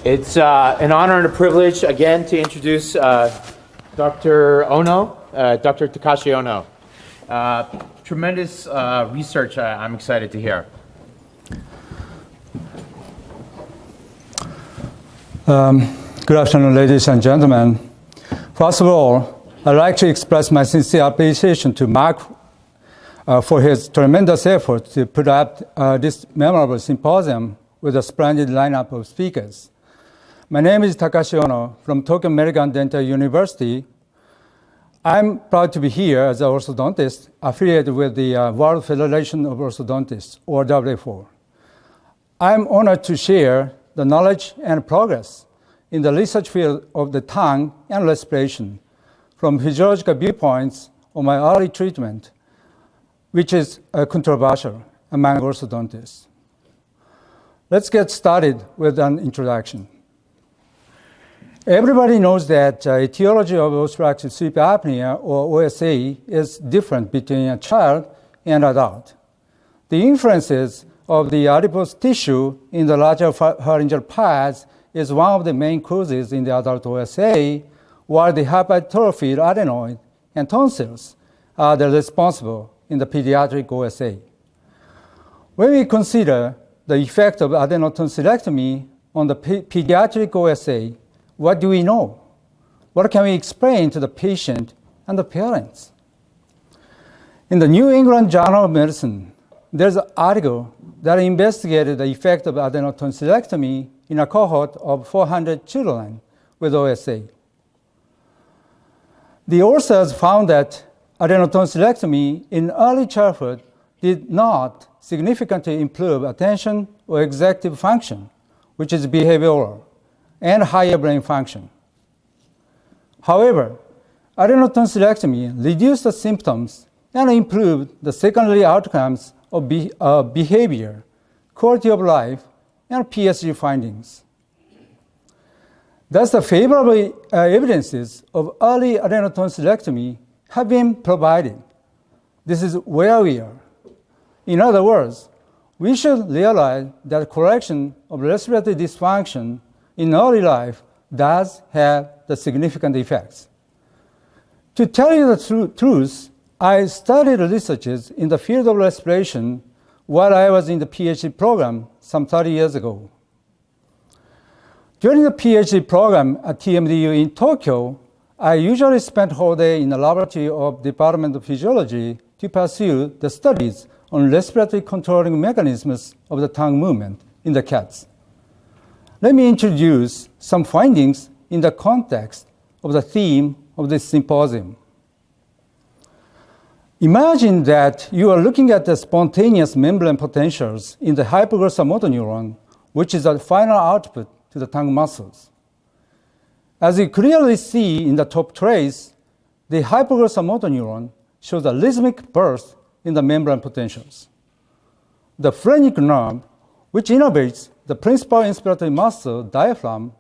It's an honor and a privilege again to introduce Dr. Ono, Dr. Takashi Ono. Tremendous research I'm excited to hear. Good afternoon, ladies and gentlemen. First of all, I'd like to express my sincere appreciation to Mark for his tremendous effort to put up this memorable symposium with a splendid lineup of speakers. My name is Takashi Ono from Tokyo American Dental University. I'm proud to be here as an orthodontist affiliated with the World Federation of Orthodontists, or WFO. I'm honored to share the knowledge and progress in the research field of the tongue and respiration from physiological viewpoints of my early treatment, which is controversial among orthodontists. Let's get started with an introduction. Everybody knows that etiology of obstructive sleep apnea, or OSA, is different between a child and adult. The inferences of the adipose tissue in the larger pharyngeal pads is one of the main causes in the adult OSA, while the hypertrophied adenoid and tonsils are the responsible in the pediatric OSA. When we consider the effect of adenotonsillectomy on the pediatric OSA, what do we know? What can we explain to the patient and the parents? In the New England Journal of Medicine, there's an article that investigated the effect of adenotonsillectomy in a cohort of 400 children with OSA. The authors found that adenotonsillectomy in early childhood did not significantly improve attention or executive function, which is behavioral, and higher brain function. However, adenotonsillectomy reduced the symptoms and improved the secondary outcomes of behavior, quality of life, and PSG findings. Thus, the favorable evidences of early adenotonsillectomy have been provided. This is where we are. In other words, we should realize that correction of respiratory dysfunction in early life does have the significant effects. To tell you the truth, I studied researches in the field of respiration while I was in the PhD program some 30 years ago. During the PhD program at TMDU in Tokyo, I usually spent whole day in the laboratory of Department of Physiology to pursue the studies on respiratory controlling mechanisms of the tongue movement in the cats. Let me introduce some findings in the context of the theme of this symposium. Imagine that you are looking at the spontaneous membrane potentials in the hypoglossal motor neuron, which is the final output to the tongue muscles. As you clearly see in the top trace, the hypoglossal motor neuron shows a rhythmic burst in the membrane potentials. The phrenic nerve, which innervates the principal inspiratory muscle, diaphragm,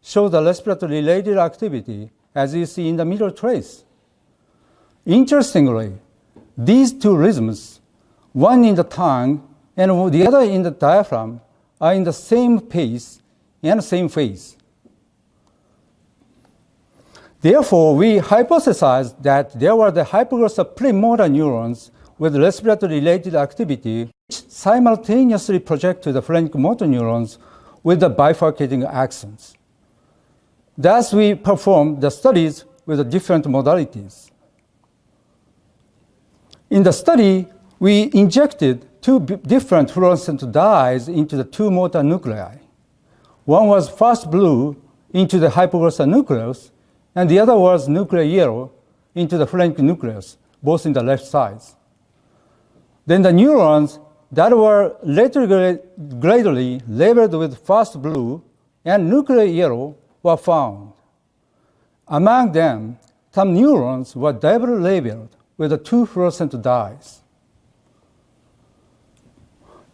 shows the respiratory-related activity, as you see in the middle trace. Interestingly, these two rhythms, one in the tongue and the other in the diaphragm, are in the same pace and same phase. Therefore, we hypothesized that there were the hypoglossal premotor neurons with respiratory-related activity which simultaneously project to the phrenic motor neurons with the bifurcating axons. Thus, we performed the studies with the different modalities. In the study, we injected two different fluorescent dyes into the two motor nuclei. One was first blue into the hypoglossal nucleus, and the other was nuclear yellow into the phrenic nucleus, both in the left sides. Then the neurons that were retrogradally labeled with first blue and nuclear yellow were found. Among them, some neurons were double labeled with the two fluorescent dyes.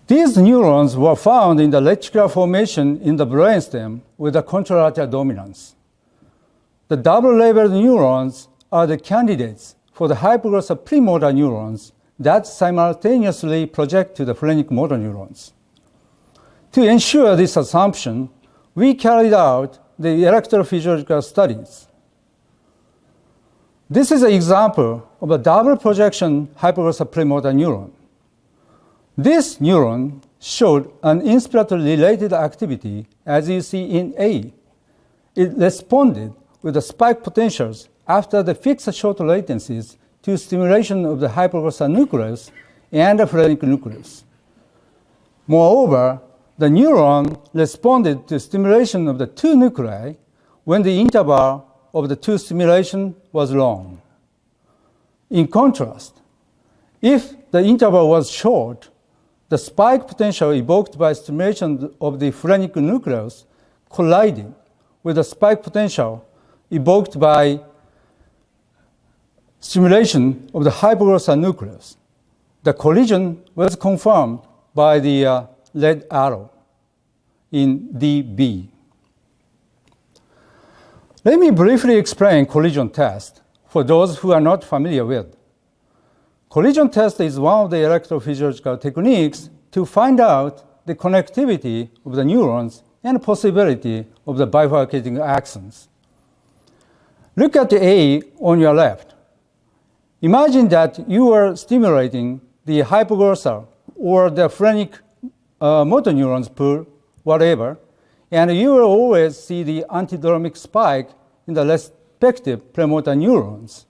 These neurons were found in the reticular formation in the brainstem with the contralateral dominance. The double-labeled neurons are the candidates for the hypoglossal premotor neurons that simultaneously project to the phrenic motor neurons. To ensure this assumption, we carried out the electrophysiological studies. This is an example of a double projection hypoglossal premotor neuron. This neuron showed an inspiratory-related activity, as you see in A. It responded with the spike potentials after the fixed short latencies to stimulation of the hypoglossal nucleus and the phrenic nucleus. Moreover, the neuron responded to stimulation of the two nuclei when the interval of the two stimulation was long. In contrast, if the interval was short, the spike potential evoked by stimulation of the phrenic nucleus collided with the spike potential evoked by stimulation of the hypoglossal nucleus. The collision was confirmed by the red arrow in DB. Let me briefly explain collision test for those who are not familiar with. Collision test is one of the electrophysiological techniques to find out the connectivity of the neurons and possibility of the bifurcating axons. Look at the A on your left. Imagine that you are stimulating the hypoglossal or the phrenic motor neurons pool, whatever, and you will always see the antidromic spike in the respective premotor neurons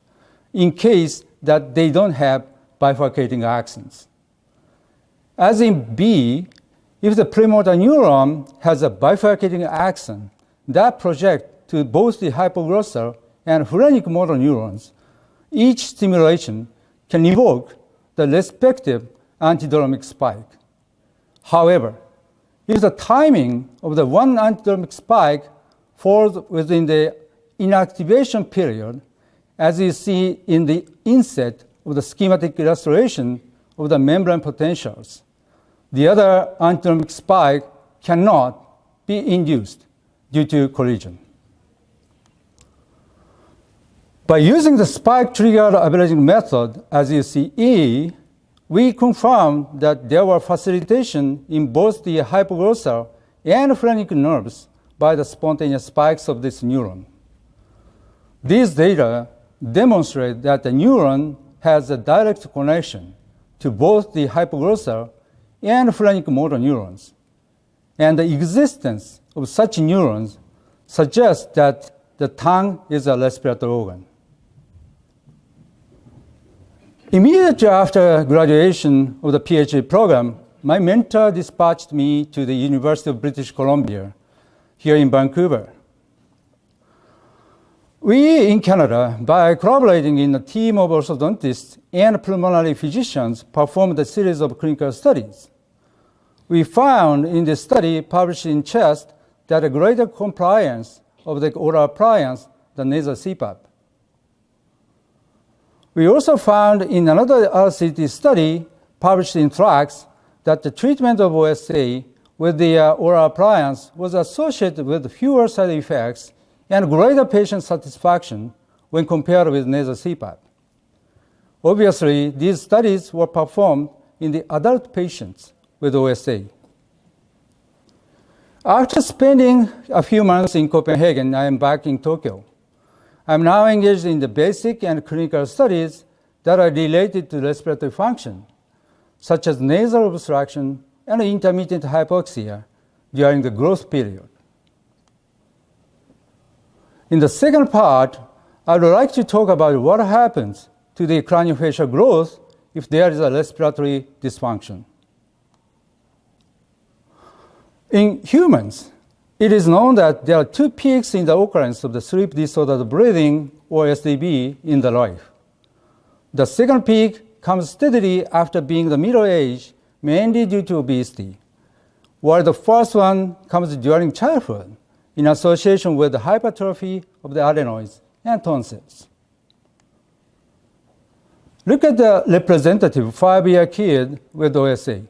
in case that they don't have bifurcating axons. As in B, if the premotor neuron has a bifurcating axon that projects to both the hypoglossal and phrenic motor neurons, each stimulation can evoke the respective antidromic spike. However, if the timing of the one antidromic spike falls within the inactivation period, as you see in the inset of the schematic illustration of the membrane potentials, the other antidromic spike cannot be induced due to collision. By using the spike-triggered averaging method, as you see E, we confirmed that there were facilitation in both the hypoglossal and phrenic nerves by the spontaneous spikes of this neuron. These data demonstrate that the neuron has a direct connection to both the hypoglossal and phrenic motor neurons, and the existence of such neurons suggests that the tongue is a respiratory organ. Immediately after graduation of the PhD program, my mentor dispatched me to the University of British Columbia here in Vancouver. We in Canada, by collaborating in a team of orthodontists and pulmonary physicians, performed a series of clinical studies. We found in the study published in CHEST that a greater compliance of the oral appliance than nasal CPAP. We also found in another RCT study published in Thrax that the treatment of OSA with the oral appliance was associated with fewer side effects and greater patient satisfaction when compared with nasal CPAP. Obviously, these studies were performed in the adult patients with OSA. After spending a few months in Copenhagen, I am back in Tokyo. I'm now engaged in the basic and clinical studies that are related to respiratory function, such as nasal obstruction and intermittent hypoxia during the growth period. In the second part, I would like to talk about what happens to the craniofacial growth if there is a respiratory dysfunction. In humans, it is known that there are two peaks in the occurrence of the sleep disordered breathing, or SDB, in the life. The second peak comes steadily after being the middle age, mainly due to obesity, while the first one comes during childhood in association with the hypertrophy of the adenoids and tonsils. Look at the representative 5-year kid with OSA.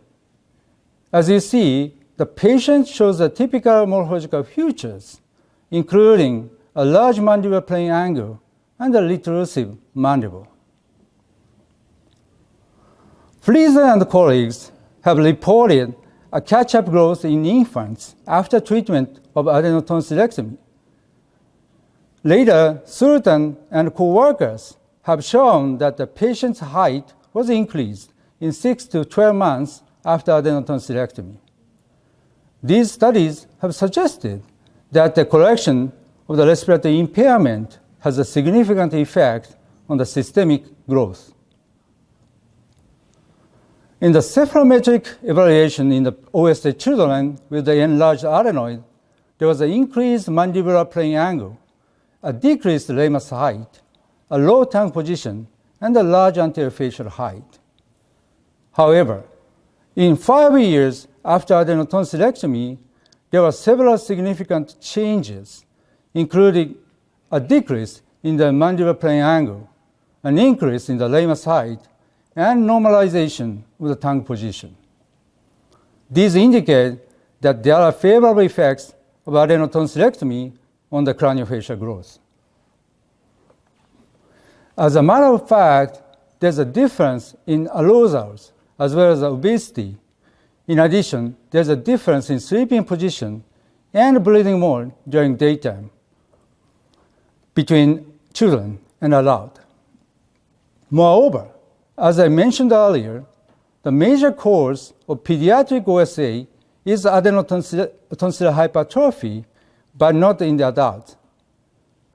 As you see, the patient shows the typical morphological features, including a large mandibular plane angle and a retrusive mandible. Fleeser and colleagues have reported a catch-up growth in infants after treatment of adenotonsillectomy. Later, Sullivan and co-workers have shown that the patient's height was increased in 6 to 12 months after adenotonsillectomy. These studies have suggested that the correction of the respiratory impairment has a significant effect on the systemic growth. In the cephalometric evaluation in the OSA children with the enlarged adenoid, there was an increased mandibular plane angle, a decreased ramus height, a low tongue position, and a large anterior facial height. However, in 5 years after adenotonsillectomy, there were several significant changes, including a decrease in the mandibular plane angle, an increase in the ramus height, and normalization of the tongue position. These indicate that there are favorable effects of adenotonsillectomy on the craniofacial growth. As a matter of fact, there's a difference in arousals as well as obesity. In addition, there's a difference in sleeping position and breathing mode during daytime between children and adults. Moreover, as I mentioned earlier, the major cause of pediatric OSA is adenotonsillar hypertrophy, but not in the adults.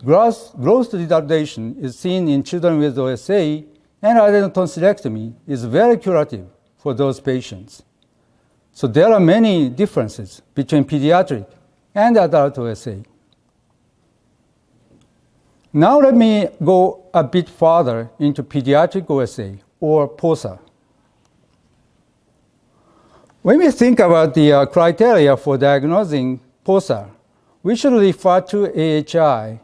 Growth retardation is seen in children with OSA, and adenotonsillectomy is very curative for those patients. So there are many differences between pediatric and adult OSA. Now let me go a bit further into pediatric OSA, or POSA. When we think about the criteria for diagnosing POSA, we should refer to AHI.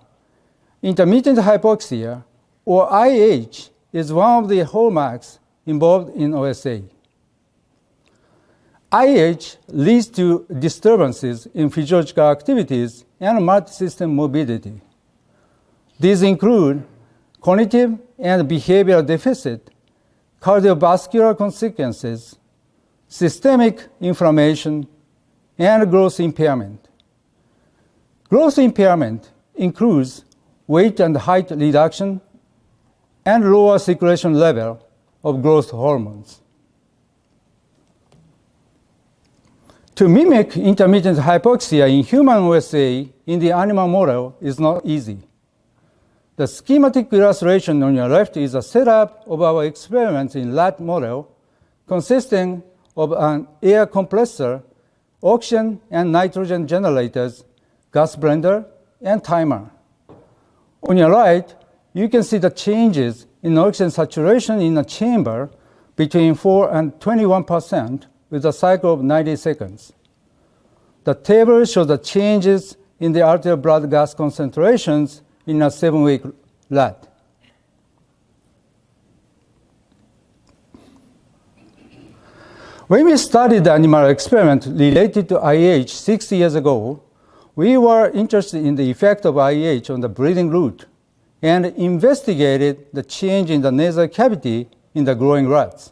Intermittent hypoxia, or IH, is one of the hallmarks involved in OSA. IH leads to disturbances in physiological activities and multi-system mobility. These include cognitive and behavioral deficit, cardiovascular consequences, systemic inflammation, and growth impairment. Growth impairment includes weight and height reduction and lower circulation level of growth hormones. To mimic intermittent hypoxia in human OSA in the animal model is not easy. The schematic illustration on your left is a setup of our experiments in rat model consisting of an air compressor, oxygen and nitrogen generators, gas blender, and timer. On your right, you can see the changes in oxygen saturation in a chamber between 4 and 21% with a cycle of 90 seconds. The table shows the changes in the arterial blood gas concentrations in a 7-week rat. When we studied the animal experiment related to IH 6 years ago, we were interested in the effect of IH on the breathing route and investigated the change in the nasal cavity in the growing rats.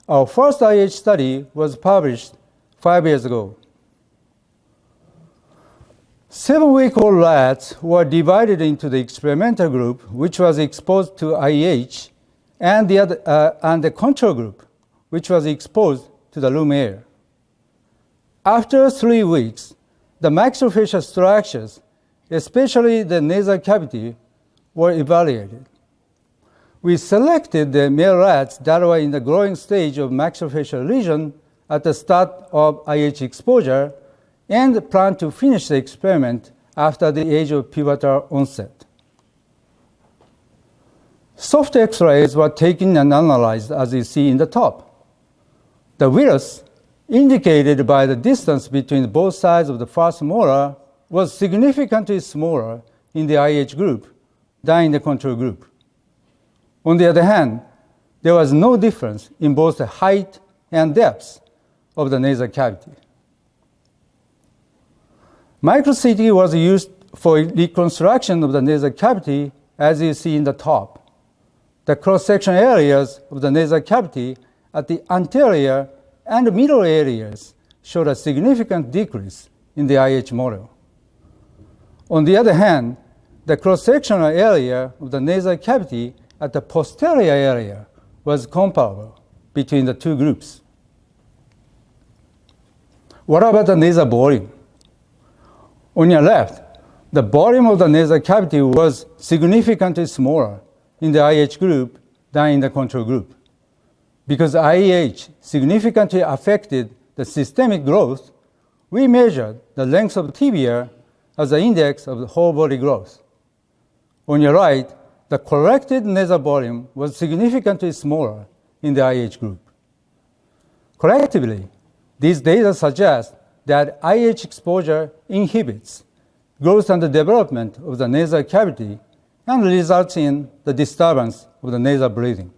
Our first IH study was published 5 years ago. 7-week-old rats were divided into the experimental group, which was exposed to IH, and the control group, which was exposed to the room air. After 3 weeks, the maxillofacial structures, especially the nasal cavity, were evaluated. We selected the male rats that were in the growing stage of maxillofacial lesion at the start of IH exposure and plan to finish the experiment after the age of pubertal onset. Soft X-rays were taken and analyzed as you see in the top. The virus, indicated by the distance between both sides of the first molar, was significantly smaller in the IH group than in the control group. On the other hand, there was no difference in both the height and depth of the nasal cavity. Micro-CT was used for reconstruction of the nasal cavity, as you see in the top. The cross-section areas of the nasal cavity at the anterior and the middle areas showed a significant decrease in the IH model. On the other hand, the cross-sectional area of the nasal cavity at the posterior area was comparable between the two groups. What about the nasal volume? On your left, the volume of the nasal cavity was significantly smaller in the IH group than in the control group. Because IH significantly affected the systemic growth, we measured the length of tibia as the index of the whole body growth. On your right, the corrected nasal volume was significantly smaller in the IH group. Collectively, these data suggest that IH exposure inhibits growth and the development of the nasal cavity and results in the disturbance of the nasal breathing.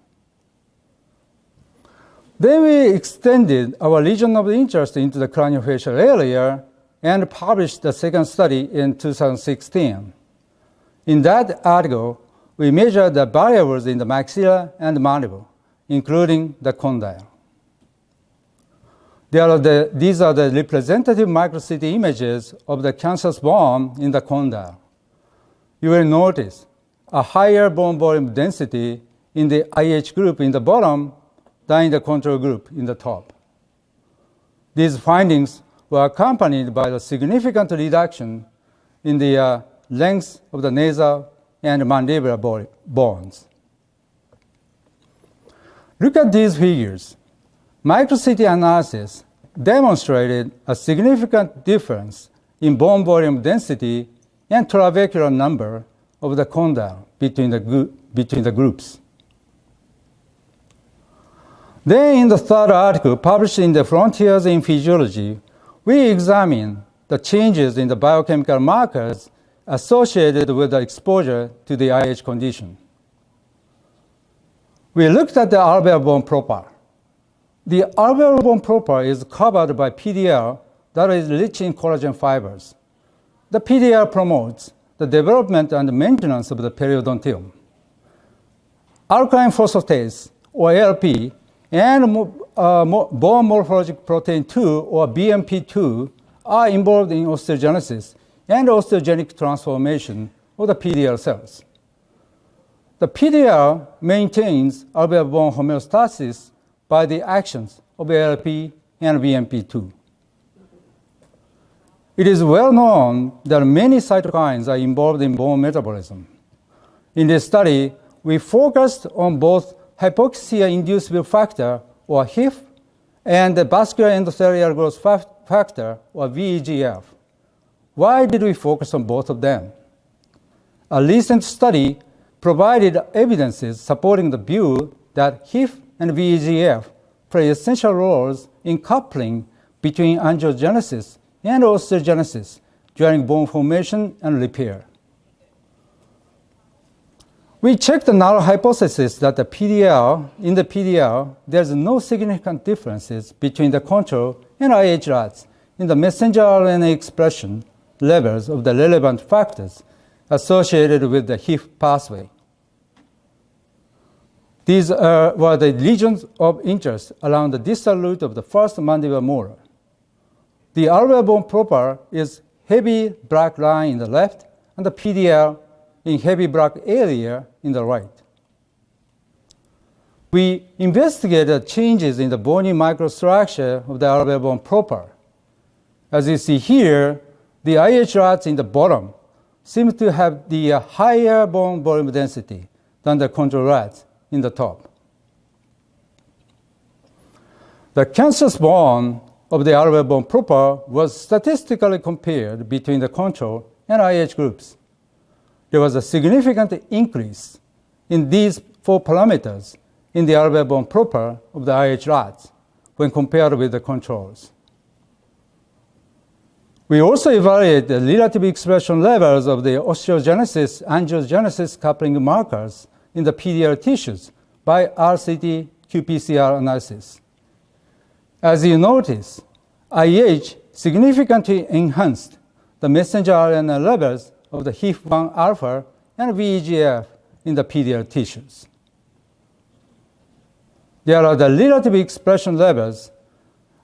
Then we extended our region of interest into the craniofacial area and published the second study in 2016. In that article, we measured the variables in the maxilla and mandible, including the condyle. These are the representative micro-CT images of the cancellous bone in the condyle. You will notice a higher bone volume density in the IH group in the bottom than in the control group in the top. These findings were accompanied by a significant reduction in the length of the nasal and mandibular bones. Look at these figures. Micro-CT analysis demonstrated a significant difference in bone volume density and trabecular number of the condyle between the groups. Then in the third article, published in the Frontiers in Physiology, we examined the changes in the biochemical markers associated with the exposure to the IH condition. We looked at the alveolar bone proper. The alveolar bone proper is covered by PDL that is rich in collagen fibers. The PDL promotes the development and maintenance of the periodontium. Alkaline phosphatase, or ALP, and bone morphologic protein 2, or BMP2, are involved in osteogenesis and osteogenic transformation of the PDL cells. The PDL maintains alveolar bone homeostasis by the actions of ALP and BMP2. It is well known that many cytokines are involved in bone metabolism. In this study, we focused on both hypoxia-inducible factor, or HIF, and the vascular endothelial growth factor, or VEGF. Why did we focus on both of them? A recent study provided evidences supporting the view that HIF and VEGF play essential roles in coupling between angiogenesis and osteogenesis during bone formation and repair. We checked the null hypothesis that in the PDL, there's no significant differences between the control and IH rats in the messenger RNA expression levels of the relevant factors associated with the HIF pathway. These were the regions of interest around the distal root of the first mandibular molar. The alveolar bone proper is heavy black line in the left, and the PDL in heavy black area in the right. We investigated changes in the bony microstructure of the alveolar bone proper. As you see here, the IH rats in the bottom seem to have the higher bone volume density than the control rats in the top. The cancellous bone of the alveolar bone proper was statistically compared between the control and IH groups. There was a significant increase in these 4 parameters in the alveolar bone proper of the IH rats when compared with the controls. We also evaluated the relative expression levels of the osteogenesis-angiogenesis coupling markers in the PDL tissues by RCT qPCR analysis. As you notice, IH significantly enhanced the messenger RNA levels of the HIF-1 alpha and VEGF in the PDL tissues. There are the relative expression levels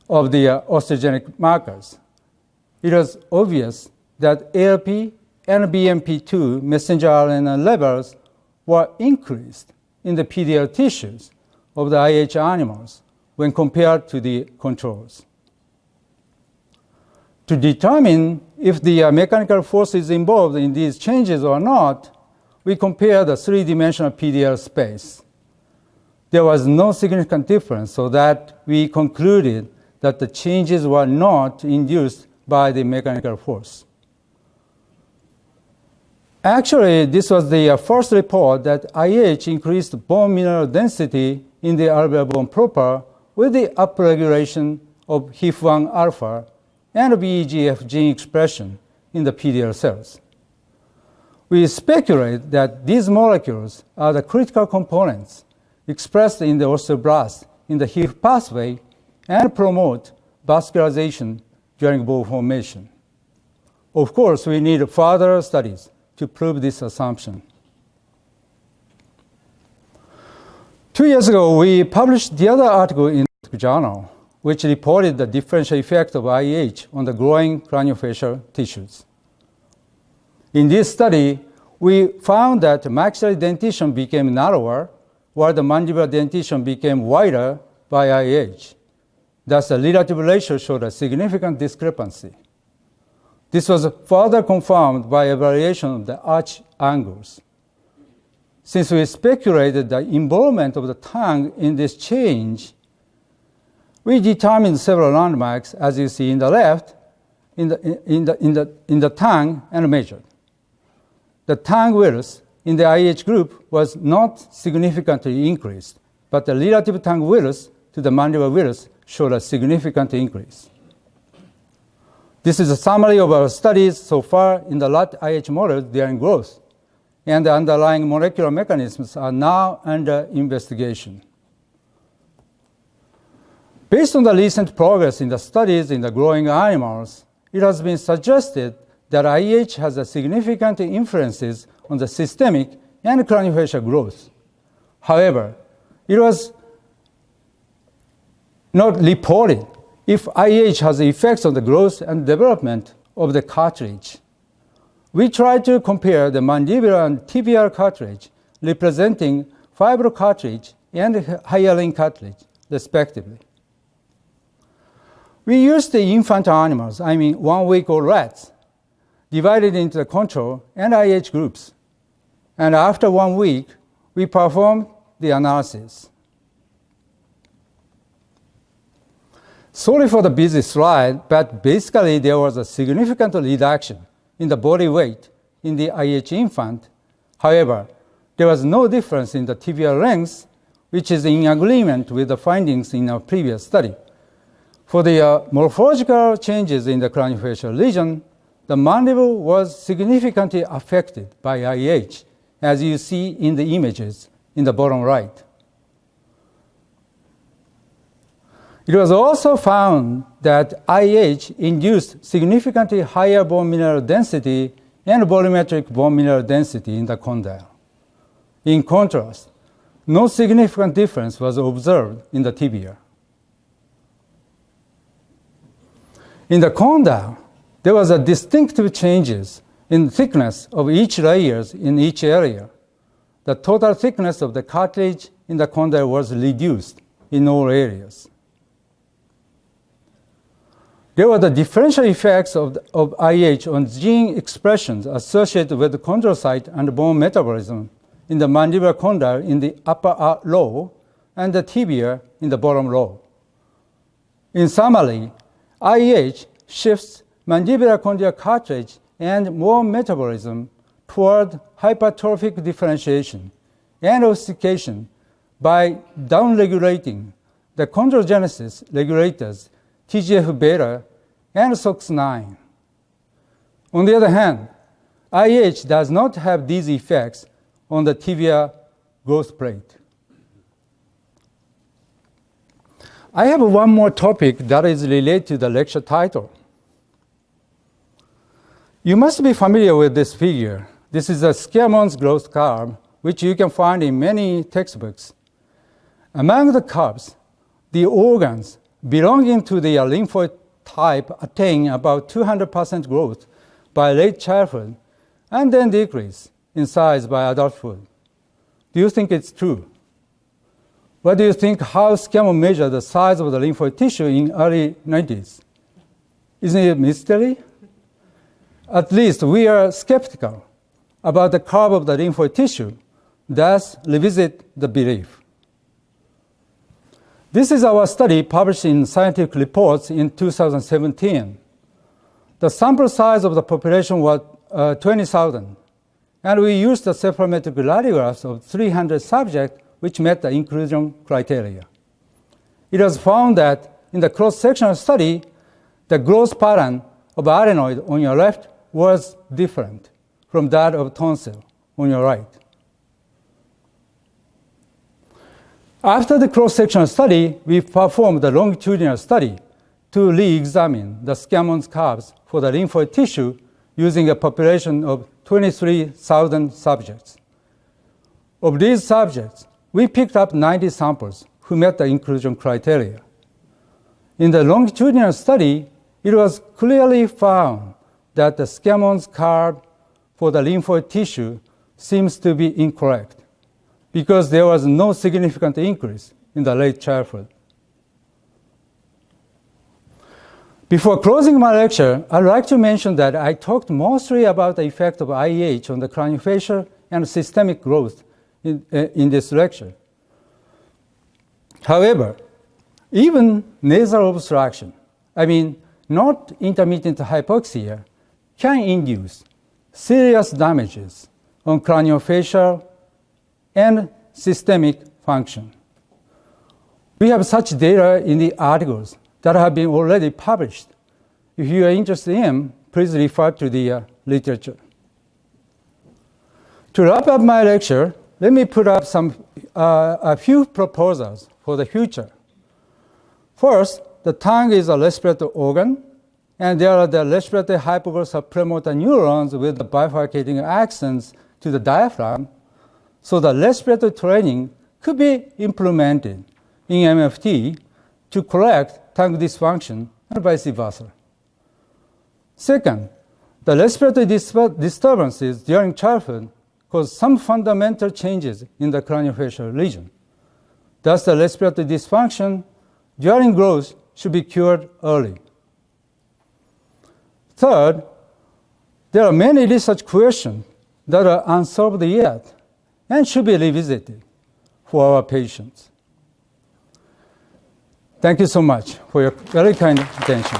of the osteogenic markers. It was obvious that ALP and BMP2 messenger RNA levels were increased in the PDL tissues of the IH animals when compared to the controls. To determine if the mechanical force is involved in these changes or not, we compared the three-dimensional PDL space. There was no significant difference, so that we concluded that the changes were not induced by the mechanical force. Actually, this was the first report that IH increased bone mineral density in the alveolar bone proper with the upregulation of HIF1 alpha and VEGF gene expression in the PDL cells. We speculate that these molecules are the critical components expressed in the osteoblast in the HIF pathway and promote vascularization during bone formation. Of course, we need further studies to prove this assumption. 2 years ago, we published the other article in the journal, which reported the differential effect of IH on the growing craniofacial tissues. In this study, we found that maxillary dentition became narrower, while the mandibular dentition became wider by IH. Thus, the relative ratio showed a significant discrepancy. This was further confirmed by evaluation of the arch angles. Since we speculated the involvement of the tongue in this change, we determined several landmarks, as you see in the left, in the tongue and measured. The tongue width in the IH group was not significantly increased, but the relative tongue width to the mandibular width showed a significant increase. This is a summary of our studies so far in the rat IH models during growth, and the underlying molecular mechanisms are now under investigation. Based on the recent progress in the studies in the growing animals, it has been suggested that IH has a significant influences on the systemic and craniofacial growth. However, it was not reported if IH has effects on the growth and development of the cartilage. We tried to compare the mandibular and tibial cartilage, representing fibrocartilage and hyaline cartilage, respectively. We used the infant animals, 1-week-old rats, divided into the control and IH groups. And after 1 week, we performed the analysis. Sorry for the busy slide, but basically there was a significant reduction in the body weight in the IH infant. However, there was no difference in the tibial length, which is in agreement with the findings in our previous study. For the morphological changes in the craniofacial region, the mandible was significantly affected by IH, as you see in the images in the bottom right. It was also found that IH induced significantly higher bone mineral density and volumetric bone mineral density in the condyle. In contrast, no significant difference was observed in the tibia. In the condyle, there was a distinctive changes in thickness of each layers in each area. The total thickness of the cartilage in the condyle was reduced in all areas. There were the differential effects of IH on gene expressions associated with the chondrocyte and bone metabolism in the mandibular condyle in the upper row and the tibia in the bottom row. In summary, IH shifts mandibular condylar cartilage and bone metabolism toward hypertrophic differentiation and ossification by downregulating the chondrogenesis regulators TGF-beta and SOX9. On the other hand, IH does not have these effects on the tibia growth plate. I have one more topic that is related to the lecture title. You must be familiar with this figure. This is a Scamon's growth curve, which you can find in many textbooks. Among the curves, the organs belonging to the lymphoid type attain about 200% growth by late childhood and then decrease in size by adulthood. Do you think it's true? What do you think how Scamon measured the size of the lymphoid tissue in early 90s? Isn't it a mystery? At least we are skeptical about the curve of the lymphoid tissue. Thus, revisit the belief. This is our study published in Scientific Reports in 2017. The sample size of the population was 20,000, and we used the cephalometric radiographs of 300 subjects which met the inclusion criteria. It was found that in the cross-sectional study, the growth pattern of adenoid on your left was different from that of tonsil on your right. After the cross-sectional study, we performed the longitudinal study to re-examine the Scamon's curves for the lymphoid tissue using a population of 23,000 subjects. Of these subjects, we picked up 90 samples who met the inclusion criteria. In the longitudinal study, it was clearly found that the Scamon's curve for the lymphoid tissue seems to be incorrect because there was no significant increase in the late childhood. Before closing my lecture, I'd like to mention that I talked mostly about the effect of IEH on the craniofacial and systemic growth in this lecture. However, even nasal obstruction, not intermittent hypoxia, can induce serious damages on craniofacial and systemic function. We have such data in the articles that have been already published. If you are interested in, please refer to the literature. To wrap up my lecture, let me put up a few proposals for the future. First, the tongue is a respiratory organ, and there are the respiratory hypoglossal premotor neurons with the bifurcating axons to the diaphragm, so the respiratory training could be implemented in MFT to correct tongue dysfunction and vice versa. Second, the respiratory disturbances during childhood cause some fundamental changes in the craniofacial region. Thus, the respiratory dysfunction during growth should be cured early. Third, there are many research questions that are unsolved yet and should be revisited for our patients. Thank you so much for your very kind attention.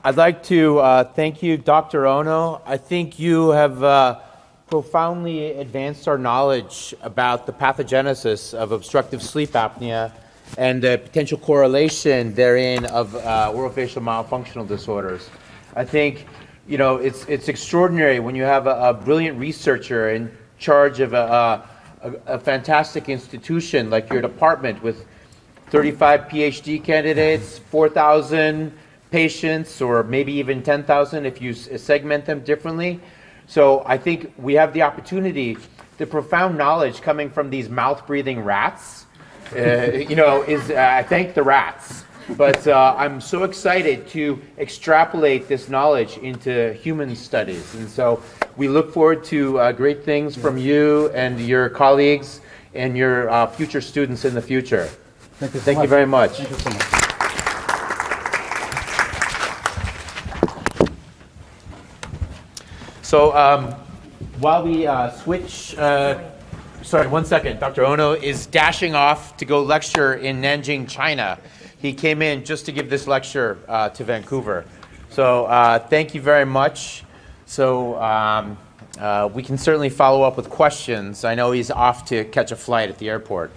I'd like to thank you, Dr. Ono. I think you have profoundly advanced our knowledge about the pathogenesis of obstructive sleep apnea and the potential correlation therein of orofacial myofunctional disorders. I think, it's extraordinary when you have a brilliant researcher in charge of a fantastic institution like your department with 35 PhD candidates, 4,000 patients, or maybe even 10,000 if you segment them differently. So I think we have the opportunity, the profound knowledge coming from these mouth-breathing rats, I thank the rats. But I'm so excited to extrapolate this knowledge into human studies. And so we look forward to great things from you and your colleagues and your future students in the future. Thank you very much. Thank you so much. So while we switch, sorry, 1 second. Dr. Ono is dashing off to go lecture in Nanjing, China. He came in just to give this lecture to Vancouver. So thank you very much. So we can certainly follow up with questions. I know he's off to catch a flight at the airport.